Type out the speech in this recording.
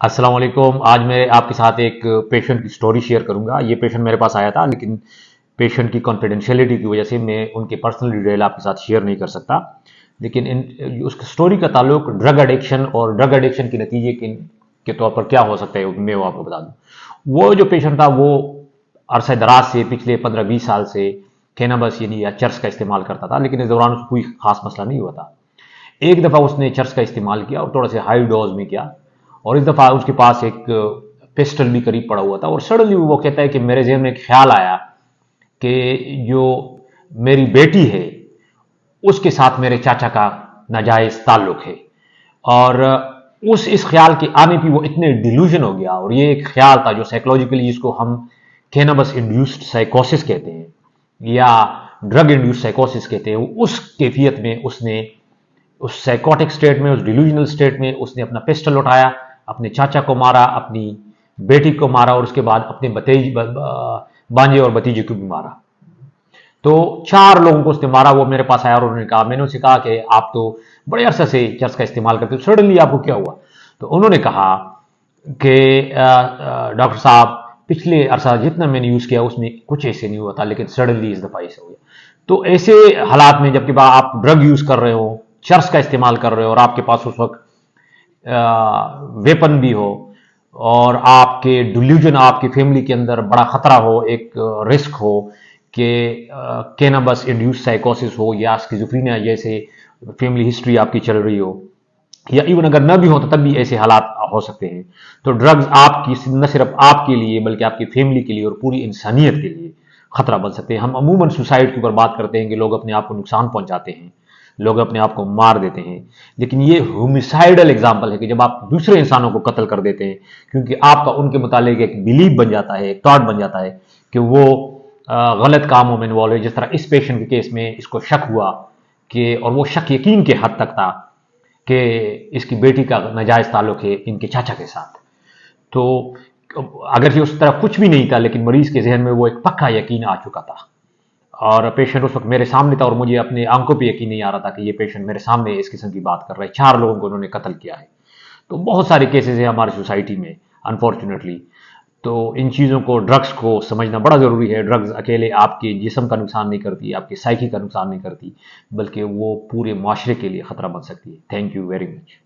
अस्सलाम वालेकुम। आज मैं आपके साथ एक पेशेंट की स्टोरी शेयर करूंगा। ये पेशेंट मेरे पास आया था, लेकिन पेशेंट की कॉन्फिडेंशियलिटी की वजह से मैं उनके पर्सनल डिटेल आपके साथ शेयर नहीं कर सकता। लेकिन उसकी स्टोरी का ताल्लुक ड्रग एडिक्शन और ड्रग एडिक्शन के नतीजे के तौर पर क्या हो सकता है मैं वो आपको बता दूं। वो जो पेशेंट था वो अरसा दराज से पिछले 15-20 साल से कैनाबस यानी या चर्स का इस्तेमाल करता था, लेकिन इस दौरान उसको कोई खास मसला नहीं हुआ था। एक दफ़ा उसने चर्च का इस्तेमाल किया और थोड़ा से हाई डोज में किया, और इस दफ़ा उसके पास एक पिस्टल भी करीब पड़ा हुआ था। और सडनली वो कहता है कि मेरे जहन में एक ख्याल आया कि जो मेरी बेटी है उसके साथ मेरे चाचा का नाजायज़ ताल्लुक है। और उस इस ख्याल के आने पे वो इतने डिल्यूजन हो गया, और ये एक ख्याल था जो साइकोलॉजिकली जिसको हम कैनबस इंड्यूस्ड साइकोसिस कहते हैं या ड्रग इंड्यूस्ड साइकोसिस कहते हैं, उस कैफियत में उसने उस साइकोटिक स्टेट में, उस डिल्यूजनल स्टेट में उसने अपना पिस्टल उठाया, अपने चाचा को मारा, अपनी बेटी को मारा, और उसके बाद अपने बांजे और भतीजे को भी मारा। तो 4 लोगों को उसने मारा। वो मेरे पास आया और उन्होंने कहा, मैंने उनसे कहा कि आप तो बड़े अरसे से चर्च का इस्तेमाल करते हो, सडनली आपको क्या हुआ? तो उन्होंने कहा कि डॉक्टर साहब, पिछले अरसा जितना मैंने यूज़ किया उसमें कुछ ऐसे नहीं हुआ था, लेकिन सडनली इस दफ़ा ऐसे हो गया। तो ऐसे हालात में जबकि आप ड्रग यूज़ कर रहे हो, चर्च का इस्तेमाल कर रहे हो, और आपके पास उस वक्त वेपन भी हो, और आपके डिल्यूजन, आपकी फैमिली के अंदर बड़ा खतरा हो, एक रिस्क हो कि कैनाबस इंड्यूस साइकोसिस हो या स्किज़ोफ्रेनिया जैसे फैमिली हिस्ट्री आपकी चल रही हो, या इवन अगर न भी हो तो तब भी ऐसे हालात हो सकते हैं। तो ड्रग्स आपकी न सिर्फ आपके लिए बल्कि आपकी फैमिली के लिए और पूरी इंसानियत के लिए खतरा बन सकते हैं। हम अमूमन सुसाइड के ऊपर बात करते हैं कि लोग अपने आप को नुकसान पहुंचाते हैं, लोग अपने आप को मार देते हैं, लेकिन ये होमिसाइडल एग्जाम्पल है कि जब आप दूसरे इंसानों को कत्ल कर देते हैं, क्योंकि आपका उनके मुतालिक एक बिलीव बन जाता है, एक थॉट बन जाता है कि वो गलत कामों में इन्वॉल्व है। जिस तरह इस पेशेंट के केस में इसको शक हुआ कि, और वो शक यकीन के हद तक था कि इसकी बेटी का नाजायज़ ताल्लुक है इनके चाचा के साथ। तो अगर उस तरह कुछ भी नहीं था, लेकिन मरीज के जहन में वो एक पक्का यकीन आ चुका था। और पेशेंट उस वक्त मेरे सामने था और मुझे अपने आंखों पे यकीन नहीं आ रहा था कि ये पेशेंट मेरे सामने इस किस्म की बात कर रहा है। 4 लोगों को उन्होंने कत्ल किया है। तो बहुत सारे केसेस हैं हमारी सोसाइटी में, अनफॉर्चुनेटली। तो इन चीज़ों को, ड्रग्स को समझना बड़ा ज़रूरी है। ड्रग्स अकेले आपके जिस्म का नुकसान नहीं करती, आपके साइकी का नुकसान नहीं करती, बल्कि वो पूरे माशरे के लिए ख़तरा बन सकती है। Thank you very much.